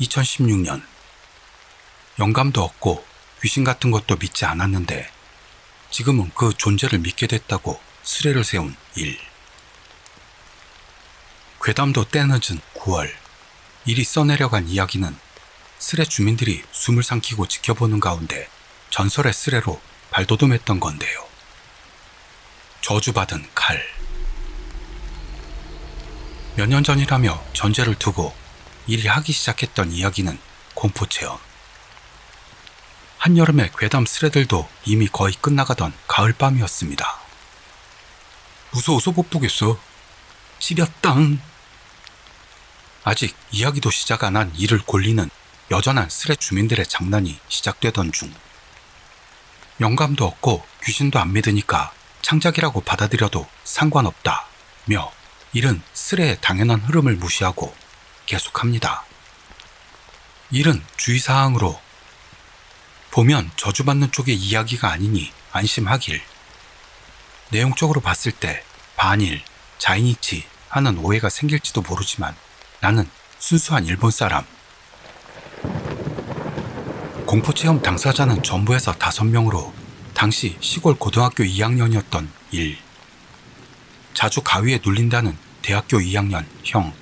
2016년. 영감도 없고 귀신 같은 것도 믿지 않았는데 지금은 그 존재를 믿게 됐다고 수레를 세운 일. 괴담도 때늦은 9월. 일이 써내려간 이야기는 스레 주민들이 숨을 삼키고 지켜보는 가운데 전설의 스레로 발돋움했던 건데요. 저주받은 칼. 몇 년 전이라며 전제를 두고 일이 하기 시작했던 이야기는 공포체험. 한여름의 괴담 스레들도 이미 거의 끝나가던 가을밤이었습니다. 무서워서 못 보겠어. 시렸당. 아직 이야기도 시작 안 한 이를 골리는 여전한 스레 주민들의 장난이 시작되던 중. 영감도 없고 귀신도 안 믿으니까 창작이라고 받아들여도 상관없다며 일은 스레의 당연한 흐름을 무시하고 계속합니다. 일은 주의사항으로 보면 저주받는 쪽의 이야기가 아니니 안심하길. 내용적으로 봤을 때 반일, 자이니치 하는 오해가 생길지도 모르지만 나는 순수한 일본 사람. 공포체험 당사자는 전부에서 5명으로 당시 시골 고등학교 2학년이었던 일. 자주 가위에 눌린다는 대학교 2학년 형.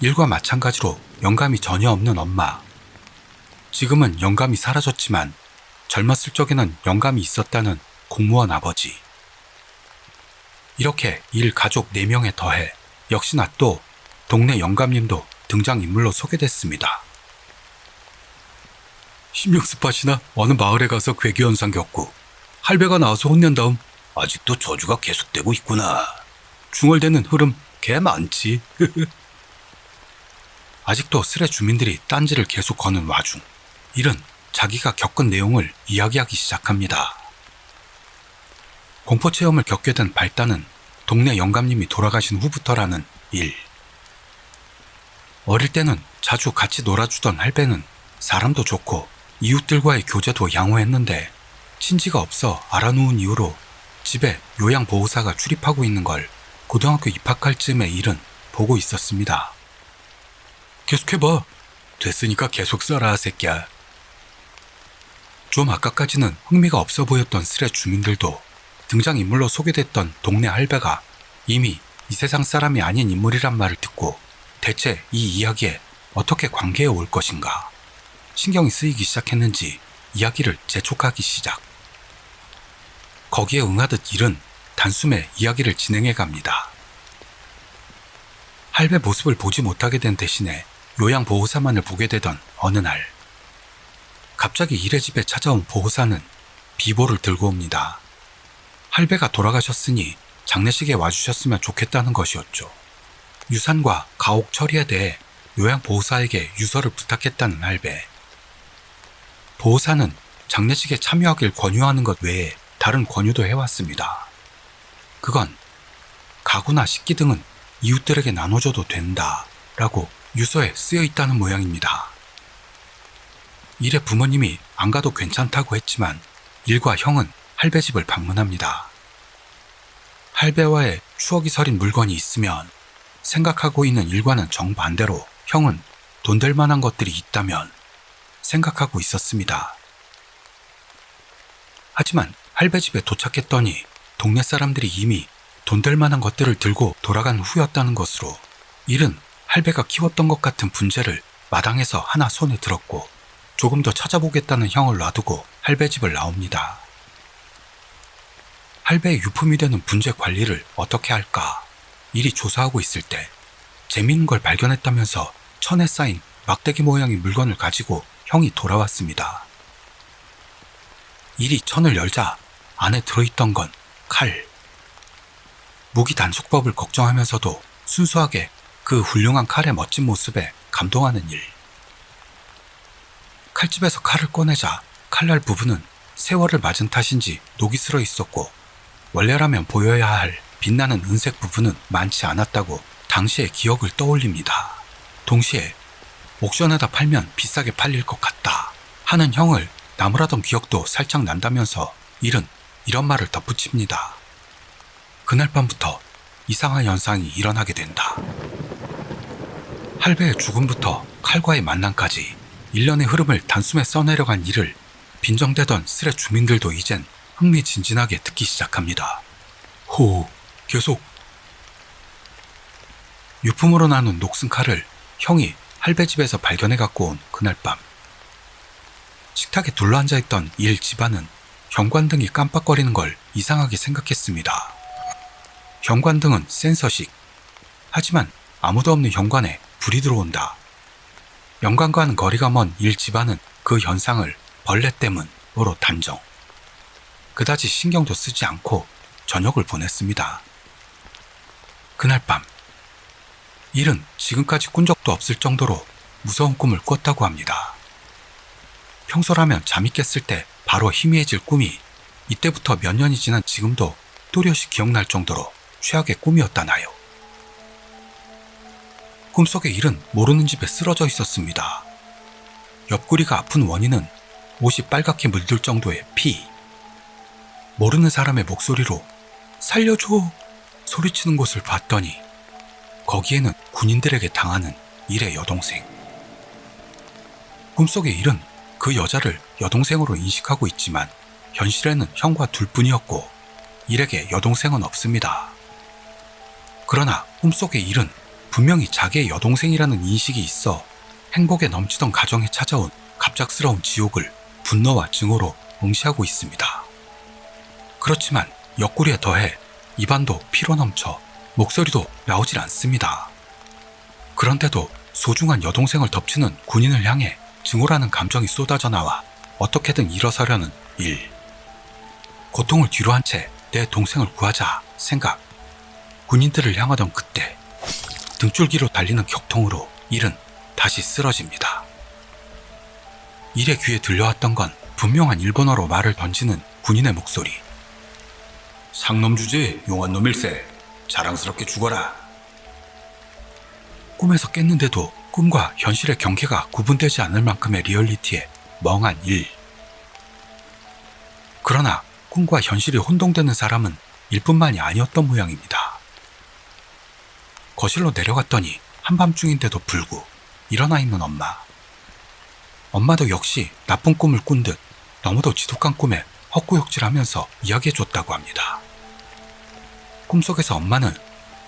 일과 마찬가지로 영감이 전혀 없는 엄마. 지금은 영감이 사라졌지만 젊었을 적에는 영감이 있었다는 공무원 아버지. 이렇게 일 가족 4명에 더해 역시나 또 동네 영감님도 등장인물로 소개됐습니다. 심령스팟이나 어느 마을에 가서 괴기현상 겪고 할배가 나와서 혼낸 다음 아직도 저주가 계속되고 있구나. 중얼대는 흐름 개 많지. 아직도 스레 주민들이 딴지를 계속 거는 와중 일은 자기가 겪은 내용을 이야기하기 시작합니다. 공포체험을 겪게 된 발단은 동네 영감님이 돌아가신 후부터라는 일. 어릴 때는 자주 같이 놀아주던 할배는 사람도 좋고 이웃들과의 교제도 양호했는데 친지가 없어 알아놓은 이후로 집에 요양보호사가 출입하고 있는 걸 고등학교 입학할 즈음에 일은 보고 있었습니다. 계속해봐. 됐으니까 계속 써라, 새끼야. 좀 아까까지는 흥미가 없어 보였던 스레 주민들도 등장인물로 소개됐던 동네 할배가 이미 이 세상 사람이 아닌 인물이란 말을 듣고 대체 이 이야기에 어떻게 관계해 올 것인가 신경이 쓰이기 시작했는지 이야기를 재촉하기 시작. 거기에 응하듯 일은 단숨에 이야기를 진행해 갑니다. 할배 모습을 보지 못하게 된 대신에 요양보호사만을 보게 되던 어느 날 갑자기 일의 집에 찾아온 보호사는 비보를 들고 옵니다. 할배가 돌아가셨으니 장례식에 와주셨으면 좋겠다는 것이었죠. 유산과 가옥 처리에 대해 요양보호사에게 유서를 부탁했다는 할배. 보호사는 장례식에 참여하길 권유하는 것 외에 다른 권유도 해왔습니다. 그건 가구나 식기 등은 이웃들에게 나눠줘도 된다 라고 유서에 쓰여 있다는 모양입니다. 일의 부모님이 안 가도 괜찮다고 했지만 일과 형은 할배 집을 방문합니다. 할배와의 추억이 서린 물건이 있으면 생각하고 있는 일과는 정반대로 형은 돈 될 만한 것들이 있다면 생각하고 있었습니다. 하지만 할배 집에 도착했더니 동네 사람들이 이미 돈 될 만한 것들을 들고 돌아간 후였다는 것으로 일은 할배가 키웠던 것 같은 분재를 마당에서 하나 손에 들었고 조금 더 찾아보겠다는 형을 놔두고 할배 집을 나옵니다. 할배의 유품이 되는 분재 관리를 어떻게 할까 일이 조사하고 있을 때 재미있는 걸 발견했다면서 천에 쌓인 막대기 모양의 물건을 가지고 형이 돌아왔습니다. 일이 천을 열자 안에 들어있던 건 칼. 무기 단속법을 걱정하면서도 순수하게 그 훌륭한 칼의 멋진 모습에 감동하는 일. 칼집에서 칼을 꺼내자 칼날 부분은 세월을 맞은 탓인지 녹이 슬어 있었고 원래라면 보여야 할 빛나는 은색 부분은 많지 않았다고 당시의 기억을 떠올립니다. 동시에 옥션에다 팔면 비싸게 팔릴 것 같다 하는 형을 나무라던 기억도 살짝 난다면서 일은 이런 말을 덧붙입니다. 그날 밤부터 이상한 현상이 일어나게 된다. 할배의 죽음부터 칼과의 만남까지 일련의 흐름을 단숨에 써내려간 이를 빈정대던 스레 주민들도 이젠 흥미진진하게 듣기 시작합니다. 호, 계속. 유품으로 나눈 녹슨 칼을 형이 할배집에서 발견해 갖고 온 그날 밤, 식탁에 둘러앉아있던 일 집안은 현관등이 깜빡거리는 걸 이상하게 생각했습니다. 현관등은 센서식. 하지만 아무도 없는 현관에 불이 들어온다. 현관과는 거리가 먼 일 집안은 그 현상을 벌레 때문으로 단정. 그다지 신경도 쓰지 않고 저녁을 보냈습니다. 그날 밤, 일은 지금까지 꾼 적도 없을 정도로 무서운 꿈을 꿨다고 합니다. 평소라면 잠이 깼을 때 바로 희미해질 꿈이 이때부터 몇 년이 지난 지금도 또렷이 기억날 정도로 최악의 꿈이었다나요. 꿈속의 일은 모르는 집에 쓰러져 있었습니다. 옆구리가 아픈 원인은 옷이 빨갛게 물들 정도의 피. 모르는 사람의 목소리로 살려줘 소리치는 곳을 봤더니 거기에는 군인들에게 당하는 일의 여동생. 꿈속의 일은 그 여자를 여동생으로 인식하고 있지만 현실에는 형과 둘뿐이었고 일에게 여동생은 없습니다. 그러나 꿈속의 일은 분명히 자기의 여동생이라는 인식이 있어 행복에 넘치던 가정에 찾아온 갑작스러운 지옥을 분노와 증오로 응시하고 있습니다. 그렇지만 옆구리에 더해 입안도 피로 넘쳐 목소리도 나오질 않습니다. 그런데도 소중한 여동생을 덮치는 군인을 향해 증오라는 감정이 쏟아져 나와 어떻게든 일어서려는 일. 고통을 뒤로 한 채 내 동생을 구하자 생각. 군인들을 향하던 그때 등줄기로 달리는 격통으로 일은 다시 쓰러집니다. 일의 귀에 들려왔던 건 분명한 일본어로 말을 던지는 군인의 목소리. 상놈 주제 용한 놈일세. 자랑스럽게 죽어라. 꿈에서 깼는데도 꿈과 현실의 경계가 구분되지 않을 만큼의 리얼리티에 멍한 일. 그러나 꿈과 현실이 혼동되는 사람은 일뿐만이 아니었던 모양입니다. 거실로 내려갔더니 한밤중인데도 불구 일어나 있는 엄마. 엄마도 역시 나쁜 꿈을 꾼 듯 너무도 지독한 꿈에 헛구역질하면서 이야기해줬다고 합니다. 꿈속에서 엄마는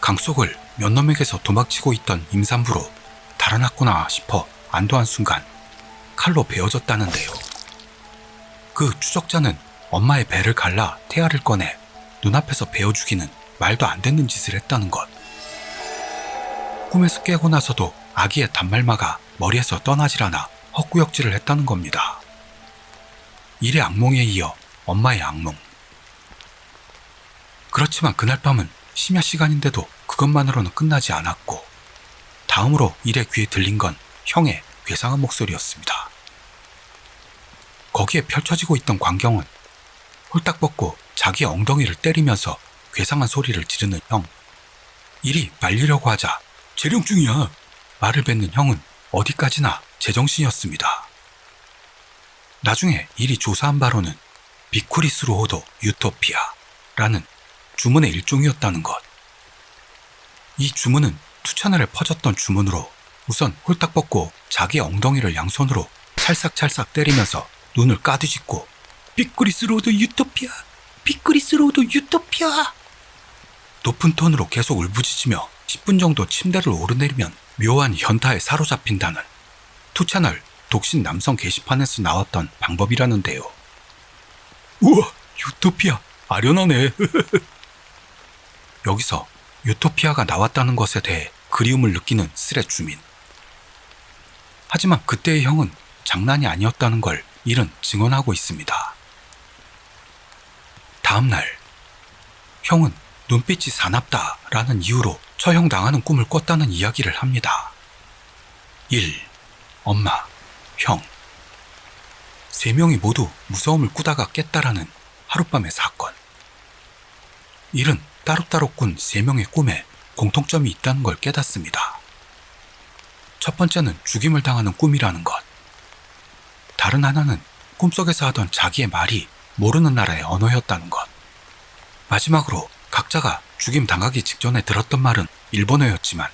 강 속을 몇 놈에게서 도망치고 있던 임산부로 달아났구나 싶어 안도한 순간 칼로 베어졌다는데요. 그 추적자는 엄마의 배를 갈라 태아를 꺼내 눈앞에서 베어 죽이는 말도 안 되는 짓을 했다는 것. 꿈에서 깨고 나서도 아기의 단말마가 머리에서 떠나질 않아 헛구역질을 했다는 겁니다. 일의 악몽에 이어 엄마의 악몽. 그렇지만 그날 밤은 심야 시간인데도 그것만으로는 끝나지 않았고 다음으로 일의 귀에 들린 건 형의 괴상한 목소리였습니다. 거기에 펼쳐지고 있던 광경은 홀딱 벗고 자기의 엉덩이를 때리면서 괴상한 소리를 지르는 형. 일이 말리려고 하자 재령 중이야 말을 뱉는 형은 어디까지나 제정신이었습니다. 나중에 일이 조사한 바로는 비쿠리스로호도 유토피아라는 주문의 일종이었다는 것. 이 주문은 투차늘에 퍼졌던 주문으로 우선 홀딱 벗고 자기의 엉덩이를 양손으로 찰싹찰싹 때리면서 눈을 까뒤집고 비쿠리스로호도 유토피아! 비쿠리스로호도 유토피아! 높은 톤으로 계속 울부짖으며 10분 정도 침대를 오르내리면 묘한 현타에 사로잡힌다는 투채널 독신 남성 게시판에서 나왔던 방법이라는데요. 우와! 유토피아! 아련하네. 여기서 유토피아가 나왔다는 것에 대해 그리움을 느끼는 스레 주민. 하지만 그때의 형은 장난이 아니었다는 걸 일은 증언하고 있습니다. 다음날 형은 눈빛이 사납다라는 이유로 처형당하는 꿈을 꿨다는 이야기를 합니다. 1. 엄마, 형. 세 명이 모두 무서움을 꾸다가 깼다라는 하룻밤의 사건. 일은 따로따로 꾼 세 명의 꿈에 공통점이 있다는 걸 깨닫습니다. 첫 번째는 죽임을 당하는 꿈이라는 것. 다른 하나는 꿈속에서 하던 자기의 말이 모르는 나라의 언어였다는 것. 마지막으로 각자가 죽임 당하기 직전에 들었던 말은 일본어였지만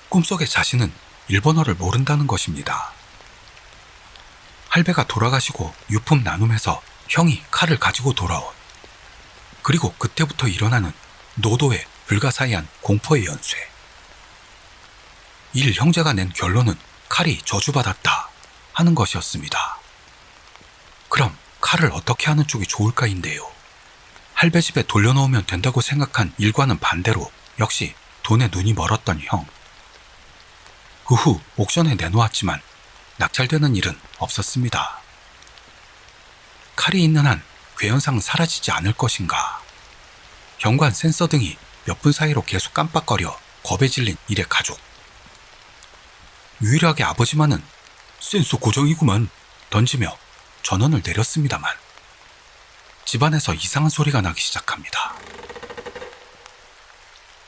꿈속의 자신은 일본어를 모른다는 것입니다. 할배가 돌아가시고 유품 나눔에서 형이 칼을 가지고 돌아온, 그리고 그때부터 일어나는 노도의 불가사의한 공포의 연쇄. 일 형제가 낸 결론은 칼이 저주받았다 하는 것이었습니다. 그럼 칼을 어떻게 하는 쪽이 좋을까인데요. 할배 집에 돌려놓으면 된다고 생각한 일과는 반대로 역시 돈에 눈이 멀었던 형. 그 후 옥션에 내놓았지만 낙찰되는 일은 없었습니다. 칼이 있는 한 괴현상은 사라지지 않을 것인가. 현관 센서 등이 몇 분 사이로 계속 깜빡거려 겁에 질린 일의 가족. 유일하게 아버지만은 센서 고정이구만 던지며 전원을 내렸습니다만 집안에서 이상한 소리가 나기 시작합니다.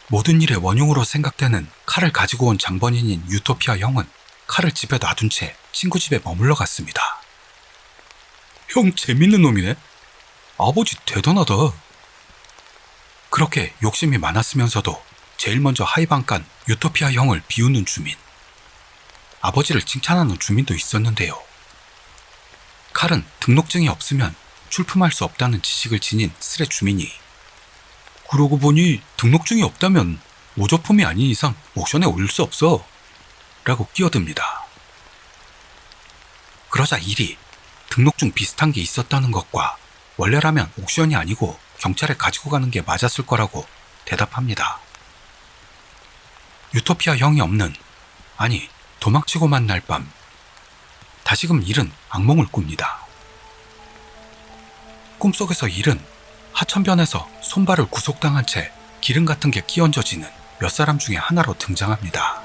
모든 일의 원흉으로 생각되는 칼을 가지고 온 장본인인 유토피아 형은 칼을 집에 놔둔 채 친구 집에 머물러 갔습니다. 형 재밌는 놈이네. 아버지 대단하다. 그렇게 욕심이 많았으면서도 제일 먼저 하이방 깐 유토피아 형을 비웃는 주민. 아버지를 칭찬하는 주민도 있었는데요. 칼은 등록증이 없으면 출품할 수 없다는 지식을 지닌 스레 주민이, 그러고 보니 등록증이 없다면 모조품이 아닌 이상 옥션에 올릴 수 없어 라고 끼어듭니다. 그러자 일이 등록증 비슷한 게 있었다는 것과 원래라면 옥션이 아니고 경찰에 가지고 가는 게 맞았을 거라고 대답합니다. 유토피아 형이 없는, 아니 도망치고 만날 밤, 다시금 일은 악몽을 꿉니다. 꿈속에서 일은 하천변에서 손발을 구속당한 채 기름 같은 게 끼얹어지는 몇 사람 중에 하나로 등장합니다.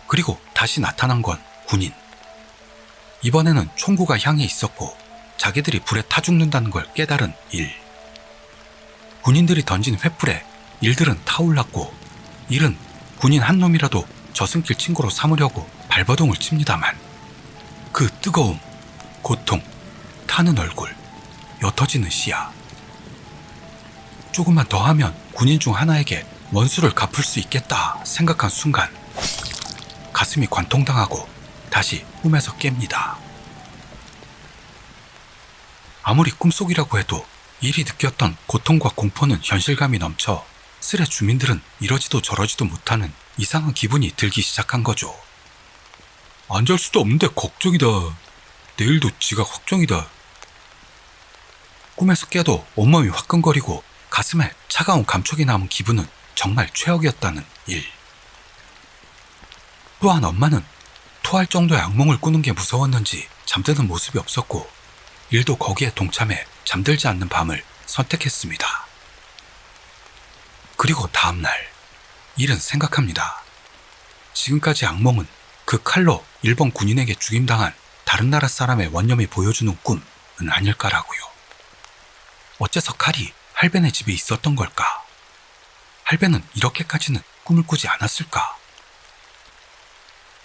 그리고 다시 나타난 건 군인. 이번에는 총구가 향해 있었고 자기들이 불에 타 죽는다는 걸 깨달은 일. 군인들이 던진 횃불에 일들은 타올랐고 일은 군인 한 놈이라도 저승길 친구로 삼으려고 발버둥을 칩니다만 그 뜨거움, 고통, 타는 얼굴, 옅어지는 시야. 조금만 더 하면 군인 중 하나에게 원수를 갚을 수 있겠다 생각한 순간 가슴이 관통당하고 다시 꿈에서 깹니다. 아무리 꿈속이라고 해도 일이 느꼈던 고통과 공포는 현실감이 넘쳐 스레 주민들은 이러지도 저러지도 못하는 이상한 기분이 들기 시작한 거죠. 안 잘 수도 없는데 걱정이다. 내일도 지각 확정이다. 꿈에서 깨도 온몸이 화끈거리고 가슴에 차가운 감촉이 남은 기분은 정말 최악이었다는 일. 또한 엄마는 토할 정도의 악몽을 꾸는 게 무서웠는지 잠드는 모습이 없었고 일도 거기에 동참해 잠들지 않는 밤을 선택했습니다. 그리고 다음날 일은 생각합니다. 지금까지 악몽은 그 칼로 일본 군인에게 죽임당한 다른 나라 사람의 원념이 보여주는 꿈은 아닐까라고요. 어째서 칼이 할배네 집에 있었던 걸까? 할배는 이렇게까지는 꿈을 꾸지 않았을까?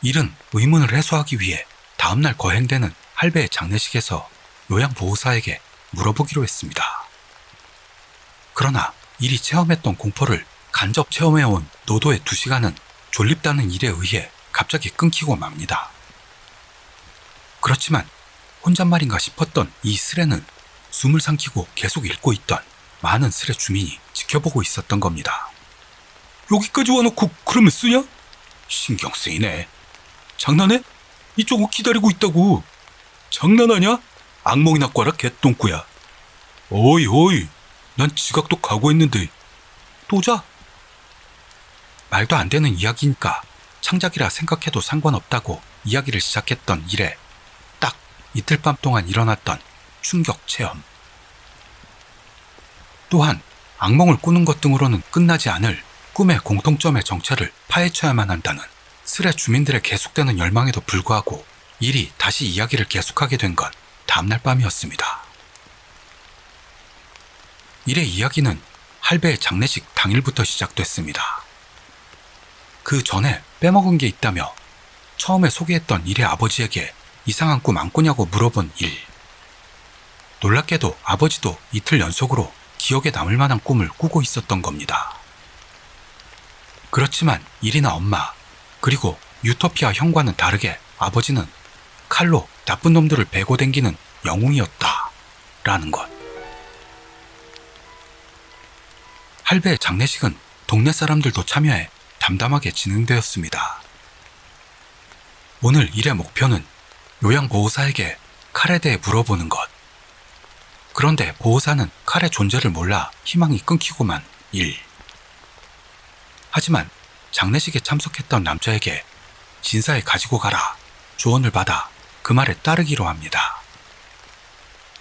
일은 의문을 해소하기 위해 다음날 거행되는 할배의 장례식에서 요양보호사에게 물어보기로 했습니다. 그러나 일이 체험했던 공포를 간접 체험해온 노도의 2시간은 졸립다는 일에 의해 갑자기 끊기고 맙니다. 그렇지만 혼잣말인가 싶었던 이 스레는 숨을 삼키고 계속 읽고 있던 많은 스레 주민이 지켜보고 있었던 겁니다. 여기까지 와놓고 그러면 쓰냐? 신경 쓰이네. 장난해? 이쪽을 기다리고 있다고. 장난하냐? 악몽이나 꿔라 개똥꾸야. 어이 난 지각도 각오했는데 또 자? 말도 안 되는 이야기니까 창작이라 생각해도 상관없다고 이야기를 시작했던 일에 딱 이틀 밤 동안 일어났던 충격 체험. 또한 악몽을 꾸는 것 등으로는 끝나지 않을 꿈의 공통점의 정체를 파헤쳐야만 한다는 스레 주민들의 계속되는 열망에도 불구하고 일이 다시 이야기를 계속하게 된 건 다음날 밤이었습니다. 일의 이야기는 할배의 장례식 당일부터 시작됐습니다. 그 전에 빼먹은 게 있다며 처음에 소개했던 일의 아버지에게 이상한 꿈 안 꾸냐고 물어본 일. 놀랍게도 아버지도 이틀 연속으로 기억에 남을 만한 꿈을 꾸고 있었던 겁니다. 그렇지만 일이나 엄마 그리고 유토피아 형과는 다르게 아버지는 칼로 나쁜 놈들을 베고 댕기는 영웅이었다 라는 것. 할배의 장례식은 동네 사람들도 참여해 담담하게 진행되었습니다. 오늘 일의 목표는 요양보호사에게 칼에 대해 물어보는 것. 그런데 보호사는 칼의 존재를 몰라 희망이 끊기고만 일. 하지만 장례식에 참석했던 남자에게 진사에 가지고 가라 조언을 받아 그 말에 따르기로 합니다.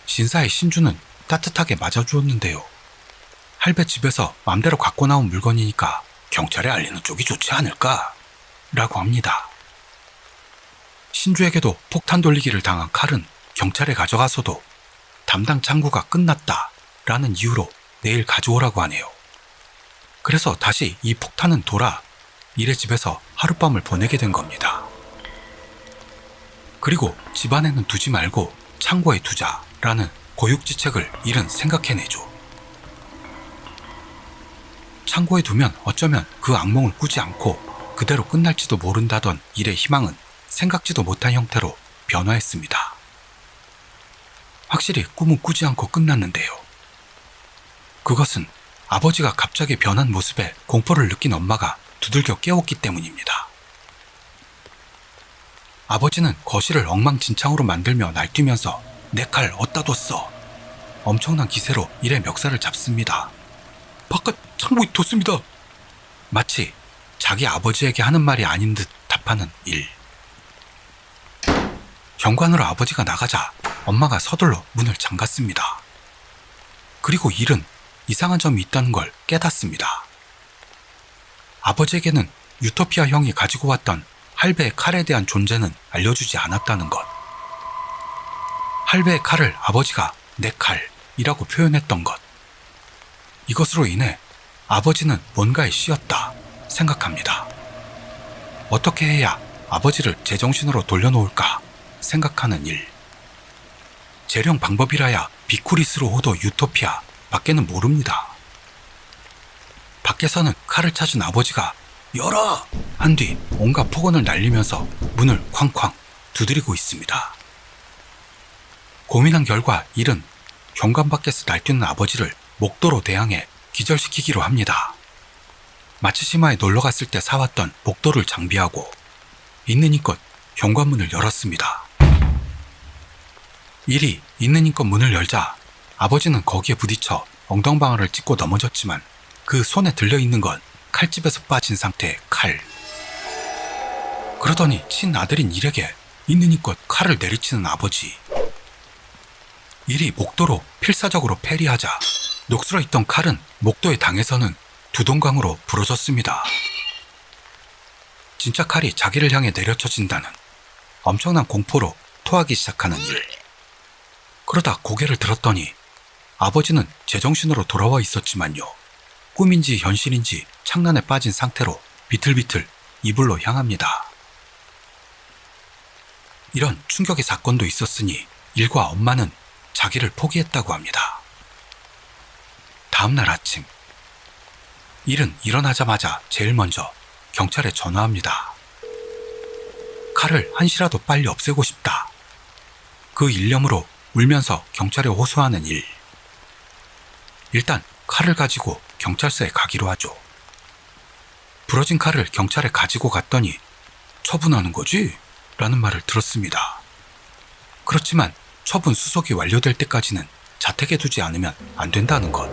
진사의 신주는 따뜻하게 맞아주었는데요. 할배 집에서 맘대로 갖고 나온 물건이니까 경찰에 알리는 쪽이 좋지 않을까? 라고 합니다. 신주에게도 폭탄 돌리기를 당한 칼은 경찰에 가져가서도 담당 창구가 끝났다 라는 이유로 내일 가져오라고 하네요. 그래서 다시 이 폭탄은 돌아 일의 집에서 하룻밤을 보내게 된 겁니다. 그리고 집안에는 두지 말고 창고에 두자라는 고육지책을 일은 생각해내죠. 창고에 두면 어쩌면 그 악몽을 꾸지 않고 그대로 끝날지도 모른다던 일의 희망은 생각지도 못한 형태로 변화했습니다. 확실히 꿈은 꾸지 않고 끝났는데요. 그것은 아버지가 갑자기 변한 모습에 공포를 느낀 엄마가 두들겨 깨웠기 때문입니다. 아버지는 거실을 엉망진창으로 만들며 날뛰면서 내 칼 어디다 뒀어? 엄청난 기세로 일의 멱살을 잡습니다. 바깥 창고에 뒀습니다. 마치 자기 아버지에게 하는 말이 아닌 듯 답하는 일. 현관으로 아버지가 나가자 엄마가 서둘러 문을 잠갔습니다. 그리고 일은 이상한 점이 있다는 걸 깨닫습니다. 아버지에게는 유토피아 형이 가지고 왔던 할배의 칼에 대한 존재는 알려주지 않았다는 것. 할배의 칼을 아버지가 내 칼이라고 표현했던 것. 이것으로 인해 아버지는 뭔가에 씌었다 생각합니다. 어떻게 해야 아버지를 제정신으로 돌려놓을까 생각하는 일. 재령 방법이라야 비쿠리스로 호도 유토피아 밖에는 모릅니다. 밖에서는 칼을 찾은 아버지가 열어! 한 뒤 온갖 폭언을 날리면서 문을 쾅쾅 두드리고 있습니다. 고민한 결과 일은 현관 밖에서 날뛰는 아버지를 목도로 대항해 기절시키기로 합니다. 마츠시마에 놀러갔을 때 사왔던 목도를 장비하고 있는 힘껏 현관문을 열었습니다. 일이 있는 힘껏 문을 열자 아버지는 거기에 부딪혀 엉덩방아를 찢고 넘어졌지만 그 손에 들려있는 건 칼집에서 빠진 상태의 칼. 그러더니 친아들인 일에게 있는 힘껏 칼을 내리치는 아버지. 일이 목도로 필사적으로 패리하자 녹슬어 있던 칼은 목도에 당해서는 두동강으로 부러졌습니다. 진짜 칼이 자기를 향해 내려쳐진다는 엄청난 공포로 토하기 시작하는 일. 그러다 고개를 들었더니 아버지는 제정신으로 돌아와 있었지만요. 꿈인지 현실인지 창란에 빠진 상태로 비틀비틀 이불로 향합니다. 이런 충격의 사건도 있었으니 일과 엄마는 자기를 포기했다고 합니다. 다음날 아침, 일은 일어나자마자 제일 먼저 경찰에 전화합니다. 칼을 한시라도 빨리 없애고 싶다. 그 일념으로 울면서 경찰에 호소하는 일. 일단 칼을 가지고 경찰서에 가기로 하죠. 부러진 칼을 경찰에 가지고 갔더니 처분하는 거지? 라는 말을 들었습니다. 그렇지만 처분 수속이 완료될 때까지는 자택에 두지 않으면 안 된다는 것.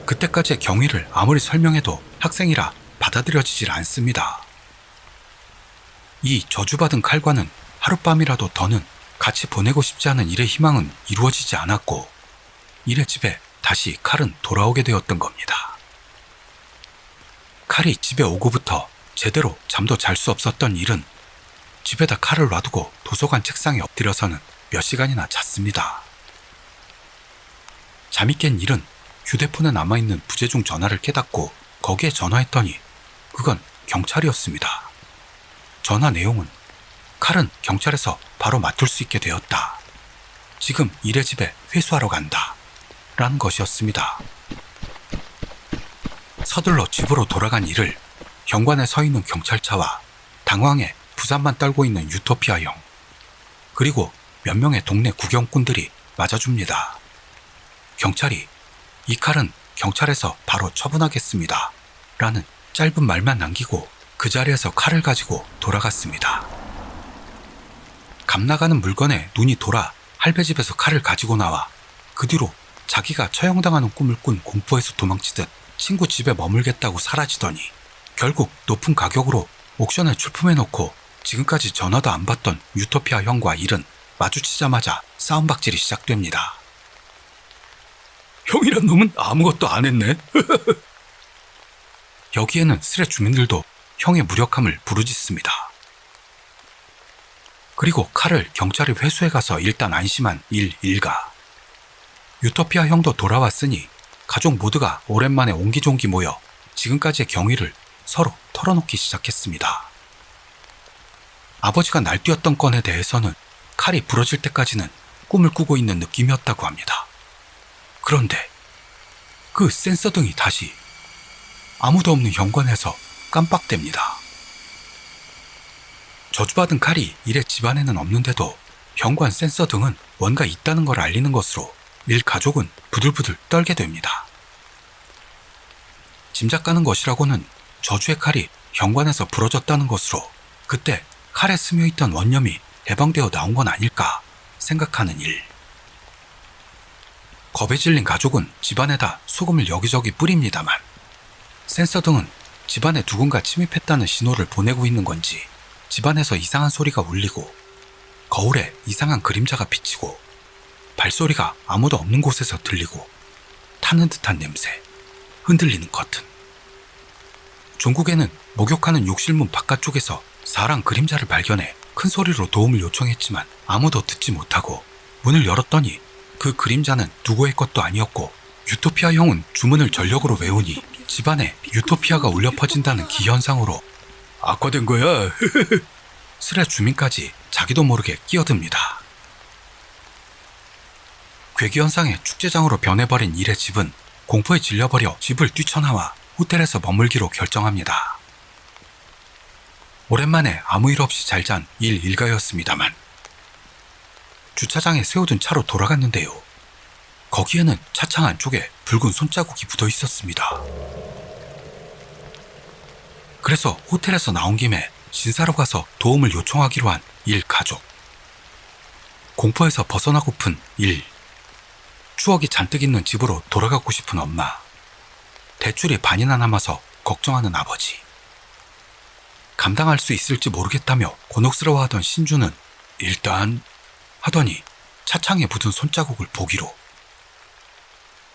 그때까지의 경위를 아무리 설명해도 학생이라 받아들여지질 않습니다. 이 저주받은 칼과는 하룻밤이라도 더는 같이 보내고 싶지 않은 일의 희망은 이루어지지 않았고 일의 집에 다시 칼은 돌아오게 되었던 겁니다. 칼이 집에 오고부터 제대로 잠도 잘 수 없었던 일은 집에다 칼을 놔두고 도서관 책상에 엎드려서는 몇 시간이나 잤습니다. 잠이 깬 일은 휴대폰에 남아있는 부재중 전화를 깨닫고 거기에 전화했더니 그건 경찰이었습니다. 전화 내용은 칼은 경찰에서 바로 맡을 수 있게 되었다. 지금 일의 집에 회수하러 간다. 라는 것이었습니다. 서둘러 집으로 돌아간 일을 현관에 서 있는 경찰차와 당황해 부산만 떨고 있는 유토피아 형, 그리고 몇 명의 동네 구경꾼들이 맞아줍니다. 경찰이 이 칼은 경찰에서 바로 처분하겠습니다 라는 짧은 말만 남기고 그 자리에서 칼을 가지고 돌아갔습니다. 감나가는 물건에 눈이 돌아 할배 집에서 칼을 가지고 나와 그 뒤로 자기가 처형당하는 꿈을 꾼 공포에서 도망치듯 친구 집에 머물겠다고 사라지더니 결국 높은 가격으로 옥션에 출품해놓고 지금까지 전화도 안 받던 유토피아 형과 일은 마주치자마자 싸움박질이 시작됩니다. 형이란 놈은 아무것도 안 했네. 여기에는 스레 주민들도 형의 무력함을 부르짖습니다. 그리고 칼을 경찰이 회수해 가서 일단 안심한 일가. 유토피아 형도 돌아왔으니 가족 모두가 오랜만에 옹기종기 모여 지금까지의 경위를 서로 털어놓기 시작했습니다. 아버지가 날뛰었던 건에 대해서는 칼이 부러질 때까지는 꿈을 꾸고 있는 느낌이었다고 합니다. 그런데 그 센서등이 다시 아무도 없는 현관에서 깜빡댑니다. 저주받은 칼이 이래 집안에는 없는데도 현관 센서등은 뭔가 있다는 걸 알리는 것으로 일 가족은 부들부들 떨게 됩니다. 짐작 가는 것이라고는 저주의 칼이 현관에서 부러졌다는 것으로 그때 칼에 스며있던 원념이 해방되어 나온 건 아닐까 생각하는 일. 겁에 질린 가족은 집안에다 소금을 여기저기 뿌립니다만 센서등은 집안에 누군가 침입했다는 신호를 보내고 있는 건지 집안에서 이상한 소리가 울리고 거울에 이상한 그림자가 비치고 발소리가 아무도 없는 곳에서 들리고 타는 듯한 냄새, 흔들리는 커튼. 종국에는 목욕하는 욕실문 바깥쪽에서 사랑 그림자를 발견해 큰 소리로 도움을 요청했지만 아무도 듣지 못하고 문을 열었더니 그 그림자는 누구의 것도 아니었고 유토피아 형은 주문을 전력으로 외우니 집안에 유토피아가 울려 퍼진다는 기현상으로 악화된 거야. 스레 주민까지 자기도 모르게 끼어듭니다. 괴기현상의 축제장으로 변해버린 일의 집은 공포에 질려버려 집을 뛰쳐나와 호텔에서 머물기로 결정합니다. 오랜만에 아무 일 없이 잘 잔 일가였습니다만 주차장에 세워둔 차로 돌아갔는데요. 거기에는 차창 안쪽에 붉은 손자국이 묻어 있었습니다. 그래서 호텔에서 나온 김에 신사로 가서 도움을 요청하기로 한 일 가족. 공포에서 벗어나고픈 일. 추억이 잔뜩 있는 집으로 돌아가고 싶은 엄마. 대출이 반이나 남아서 걱정하는 아버지. 감당할 수 있을지 모르겠다며 곤혹스러워하던 신주는 일단 하더니 차창에 묻은 손자국을 보기로.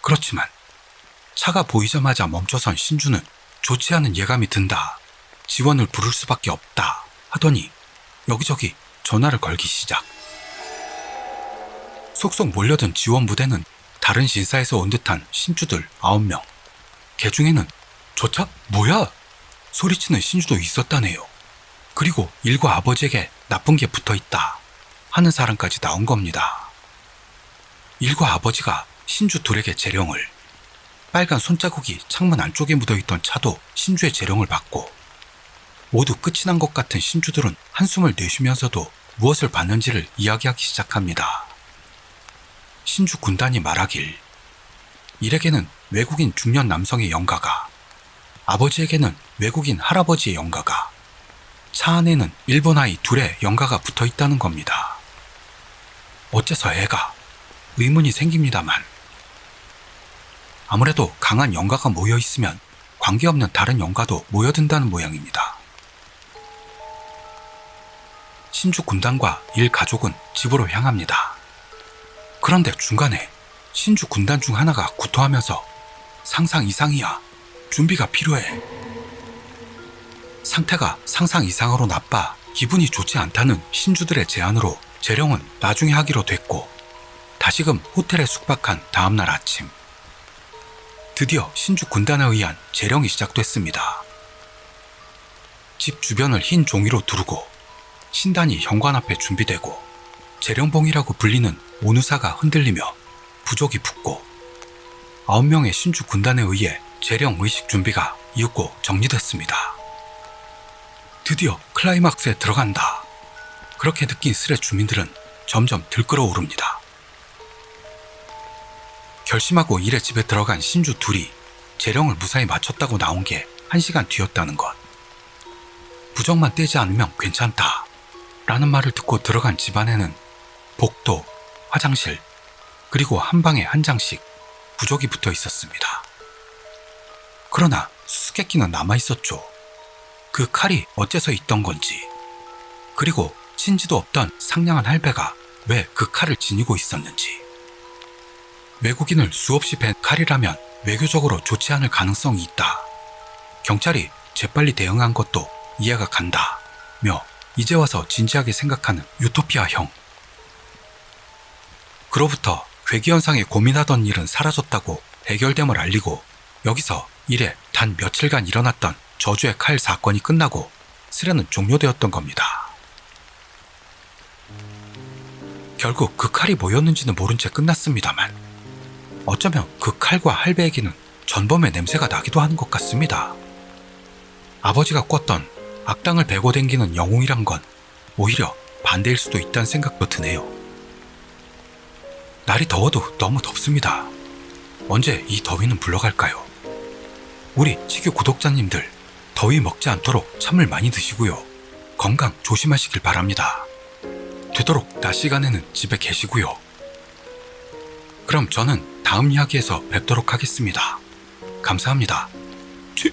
그렇지만 차가 보이자마자 멈춰선 신주는 좋지 않은 예감이 든다. 지원을 부를 수밖에 없다 하더니 여기저기 전화를 걸기 시작. 속속 몰려든 지원 부대는 다른 신사에서 온 듯한 신주들 9명. 개 중에는 저 차 뭐야? 소리치는 신주도 있었다네요. 그리고 일과 아버지에게 나쁜 게 붙어있다 하는 사람까지 나온 겁니다. 일과 아버지가 신주 둘에게 재령을, 빨간 손자국이 창문 안쪽에 묻어있던 차도 신주의 재령을 받고 모두 끝이 난 것 같은 신주들은 한숨을 내쉬면서도 무엇을 받는지를 이야기하기 시작합니다. 신주 군단이 말하길 일에게는 외국인 중년 남성의 영가가, 아버지에게는 외국인 할아버지의 영가가, 차 안에는 일본 아이 둘의 영가가 붙어있다는 겁니다. 어째서 애가? 의문이 생깁니다만 아무래도 강한 영가가 모여있으면 관계없는 다른 영가도 모여든다는 모양입니다. 신주 군단과 일 가족은 집으로 향합니다. 그런데 중간에 신주 군단 중 하나가 구토하면서 상상 이상이야. 준비가 필요해. 상태가 상상 이상으로 나빠 기분이 좋지 않다는 신주들의 제안으로 재령은 나중에 하기로 됐고 다시금 호텔에 숙박한 다음날 아침 드디어 신주 군단에 의한 재령이 시작됐습니다. 집 주변을 흰 종이로 두르고 신단이 현관 앞에 준비되고 재령봉이라고 불리는 오누사가 흔들리며 부족이 붙고 9명의 신주 군단에 의해 재령 의식 준비가 이윽고 정리됐습니다. 드디어 클라이막스에 들어간다. 그렇게 느낀 스레 주민들은 점점 들끓어오릅니다. 결심하고 일에 집에 들어간 신주 둘이 재령을 무사히 마쳤다고 나온 게 1시간 뒤였다는 것. 부적만 떼지 않으면 괜찮다 라는 말을 듣고 들어간 집안에는 복도, 화장실, 그리고 한 방에 한 장씩 부적이 붙어 있었습니다. 그러나 수수께끼는 남아있었죠. 그 칼이 어째서 있던 건지, 그리고 친지도 없던 상냥한 할배가 왜 그 칼을 지니고 있었는지. 외국인을 수없이 벤 칼이라면 외교적으로 좋지 않을 가능성이 있다. 경찰이 재빨리 대응한 것도 이해가 간다. 며 이제 와서 진지하게 생각하는 유토피아 형. 그로부터 괴기현상에 고민하던 일은 사라졌다고 해결됨을 알리고 여기서 이래 단 며칠간 일어났던 저주의 칼 사건이 끝나고 스레는 종료되었던 겁니다. 결국 그 칼이 뭐였는지는 모른 채 끝났습니다만 어쩌면 그 칼과 할배에게는 전범의 냄새가 나기도 하는 것 같습니다. 아버지가 꿨던 악당을 베고 댕기는 영웅이란 건 오히려 반대일 수도 있다는 생각도 드네요. 날이 더워도 너무 덥습니다. 언제 이 더위는 물러갈까요? 우리 치규 구독자님들, 더위 먹지 않도록 찬물 많이 드시고요. 건강 조심하시길 바랍니다. 되도록 낮 시간에는 집에 계시고요. 그럼 저는 다음 이야기에서 뵙도록 하겠습니다. 감사합니다. 큐.